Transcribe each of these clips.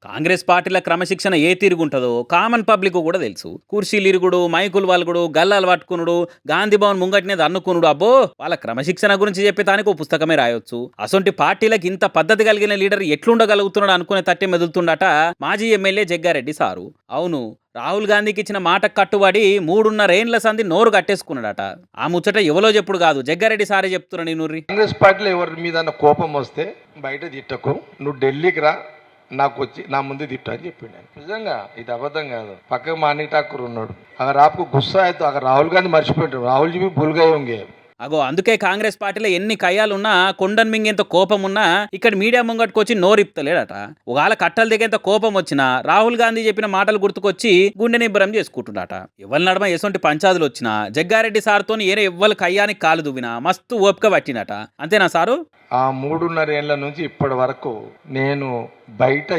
కాంగ్రెస్ పార్టీల క్రమశిక్షణ ఏ తిరుగుంటుందో common public కూడా తెలుసు. కుర్చీలు ఇరుగుడు, మైకులు వలుగుడు, గల్లాలు పట్టుకునుడు, గాంధీ భవన్ ముంగటినే దన్నుకునుడు, అబ్బో వాళ్ళ క్రమశిక్షణ గురించి చెప్పేదానికి ఓ పుస్తకమే రాయొచ్చు. అసొంటి పార్టీలకు ఇంత పద్ధతి కలిగిన లీడర్ ఎట్లుండగలుగుతున్నాడు అనుకునే తట్టే మెదులుతుండట మాజీ ఎమ్మెల్యే జగ్గారెడ్డి సారు. అవును, రాహుల్ గాంధీకి ఇచ్చిన మాటకు కట్టుబడి 3.5 ఏళ్ల సంధి నోరు కట్టేసుకున్నాడట. ఆ ముచ్చట ఎవలో చెప్పుడు కాదు, జగ్గారెడ్డి సారే చెప్తున్నాడు. నూరి కాంగ్రెస్ పార్టీలో ఎవరి మీద కోపం వస్తే బయట తిట్టకు, నువ్వు ఢిల్లీకి రా, నాకు వచ్చి నా ముందు తిట్టు అని చెప్పిండు ఆయన. నిజంగా ఇది అబద్ధం కాదు. పక్కకు మాణిక్ ఠాకూర్ ఉన్నాడు, అక్కడ आपको గుస్సా అయితే అక్కడ రాహుల్ గాంధీ మర్చిపోయింటారు. రాహుల్ జీ భూల్ గయే హోంగే. అగో అందుకే కాంగ్రెస్ పార్టీలో ఎన్ని కయ్యాలున్నా, కొండన్ మింగేంత కోపం ఉన్నా ఇక్కడ మీడియా ముంగట్టుకొచ్చి నోరిప్తలేడట. ఒకవేళ కట్టలు దిగేంత కోపం వచ్చినా రాహుల్ గాంధీ చెప్పిన మాటలు గుర్తుకొచ్చి గుండె నిబ్బరం చేసుకుంటున్నాట. ఎవరి నడమ ఎసొంటి పంచాదులు వచ్చినా జగ్గారెడ్డి సార్తో ఏరే ఎవ్వరు కయ్యానికి కాలు దువ్వినా మస్తు ఓపిక పట్టినట. అంతేనా సారు? ఆ 3.5 ఏళ్ల నుంచి ఇప్పటి వరకు నేను బయట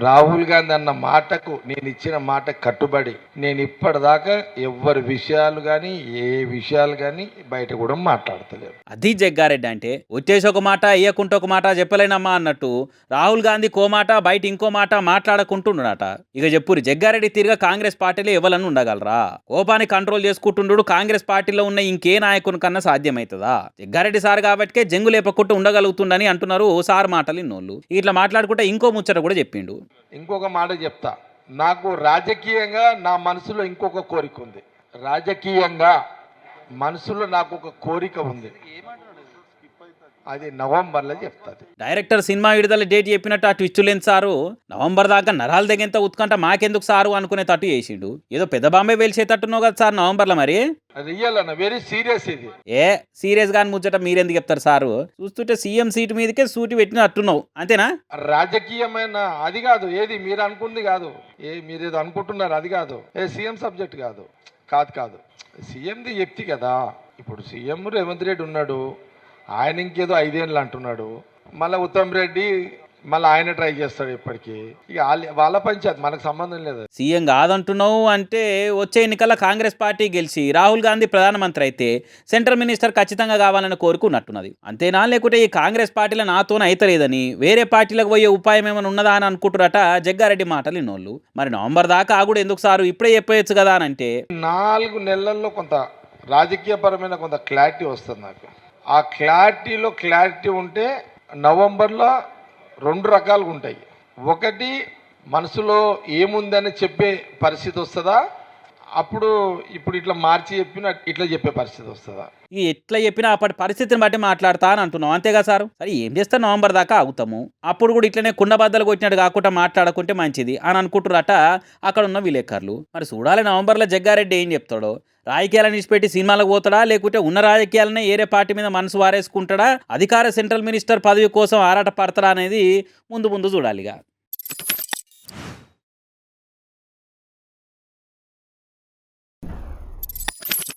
రాహుల్ గాంధీ అన్న మాటకు, నేను ఇచ్చిన మాట కట్టుబడి నేను ఇప్పటిదాకా ఎవ్వరి విషయాలు కానీ ఏ విషయాలు కానీ బయట కూడా మాట్లాడతలేదు. అది జగ్గారెడ్డి అంటే. వచ్చేసి ఒక మాట అయ్యకుంటే ఒక మాట చెప్పలేనమ్మా అన్నట్టు రాహుల్ గాంధీ కో మాట బయట ఇంకో మాట మాట్లాడకుంటున్నాడట. ఇక చెప్పురి, జగ్గారెడ్డి తిరిగా కాంగ్రెస్ పార్టీలో ఎవరన్నా ఉండగలరా? కోపాన్ని కంట్రోల్ చేసుకుంటుండు కాంగ్రెస్ పార్టీలో ఉన్న ఇంకే నాయకుని కన్నా సాధ్యమవుతుందా? జగ్గారెడ్డి సార్ కాబట్టికే జంగు లేపకుంటూ ఉండగలుగుతుండని అంటున్నారు ఓ సార్ మాటలు ఇన్నోళ్ళు. ఇట్లా మాట్లాడుకుంటే ఇంకో ముచ్చట కూడా చెప్పిండు. ఇంకొక మాట చెప్తా, నాకు రాజకీయంగా నా మనసులో ఇంకొక కోరిక ఉంది. రాజకీయంగా మనసులో నాకు ఒక కోరిక ఉంది, అది నవంబర్లో చెప్తాది. డైరెక్టర్ సినిమా విడుదల డేట్ చెప్పినట్టు ఆ ట్విస్టులేని సారు నవంబర్ దాకా నరాలు దగ్గంత ఉత్కంట మాకెందుకు సారు అనుకునే తట్టు చేసిండు. ఏదో పెద్ద బాంబే వెలిసేటట్టున్నావు కదా సార్ నవంబర్లో. మరి రియల్ అన్న, వెరీ సీరియస్ ఇది. సీరియస్ గాని ముచ్చట మీరెందుకు చెప్తారు సారు? చూస్తుంటే సీఎం సీటు మీదకే సూటి పెట్టినట్టున్నావు, అంతేనా? రాజకీయమైన అది కాదు, ఏది మీరు అనుకుంది కాదు, మీరు ఏదో అనుకుంటున్నారు అది కాదు, సీఎం సబ్జెక్ట్ కాదు. కాదు సీఎంది చెప్తి కదా. ఇప్పుడు సీఎం రేవంత్ రెడ్డి ఉన్నాడు, ఆయన ఇంకేదో 5 ఏళ్ళు అంటున్నాడు. మళ్ళీ ఉత్తమ్ రెడ్డి మళ్ళీ ఆయన ట్రై చేస్తాడు ఇప్పటికీ. ఇక వాళ్ళ పంచాయతీ, మనకు సంబంధం లేదు. సీఎం కాదంటున్నావు అంటే వచ్చే ఎన్నికల్లో కాంగ్రెస్ పార్టీ గెలిచి రాహుల్ గాంధీ ప్రధానమంత్రి అయితే సెంట్రల్ మినిస్టర్ ఖచ్చితంగా కావాలని కోరుకున్నట్టున్నది, అంతేనా? లేకుంటే ఈ కాంగ్రెస్ పార్టీలో నాతోనే అయితలేదని వేరే పార్టీలకు పోయే ఉపాయం ఏమైనా ఉన్నదా అని అనుకుంటురట జగ్గారెడ్డి మాటలు ఇన్నోళ్ళు. మరి నవంబర్ దాకా ఆగుడు ఎందుకు సారు, ఇప్పుడే చెప్పేయచ్చు కదా అని అంటే 4 నెలల్లో కొంత రాజకీయపరమైన కొంత క్లారిటీ వస్తుంది నాకు. ఆ క్లారిటీ ఉంటే నవంబర్లో 2 రకాలుగా ఉంటాయి. ఒకటి, మనసులో ఏముందని చెప్పే పరిస్థితి వస్తుందా, ఇప్పుడు ఇట్లా మార్చి చెప్పిన ఇట్లా చెప్పే పరిస్థితి వస్తుందా? ఈ ఎట్లా చెప్పినా అప్పటి పరిస్థితిని బట్టి మాట్లాడతా అని అంటున్నాం, అంతేగా సారు? సరే ఏం చేస్తా, నవంబర్ దాకా ఆగుతాము. అప్పుడు కూడా ఇట్లనే కుండబద్దలు కొట్టినట్టు కాకుండా మాట్లాడుకుంటే మంచిది అని అనుకుంటున్నారట అక్కడ ఉన్న విలేకరులు. మరి చూడాలి నవంబర్లో జగ్గారెడ్డి ఏం చెప్తాడో. రాజకీయాలను ఇచ్చిపెట్టి సినిమాలకు పోతాడా, లేకుంటే ఉన్న రాజకీయాలనే ఏరే పార్టీ మీద మనసు వారేసుకుంటాడా, అధికార సెంట్రల్ మినిస్టర్ పదవి కోసం ఆరాట పడతాడా అనేది ముందు చూడాలిగా.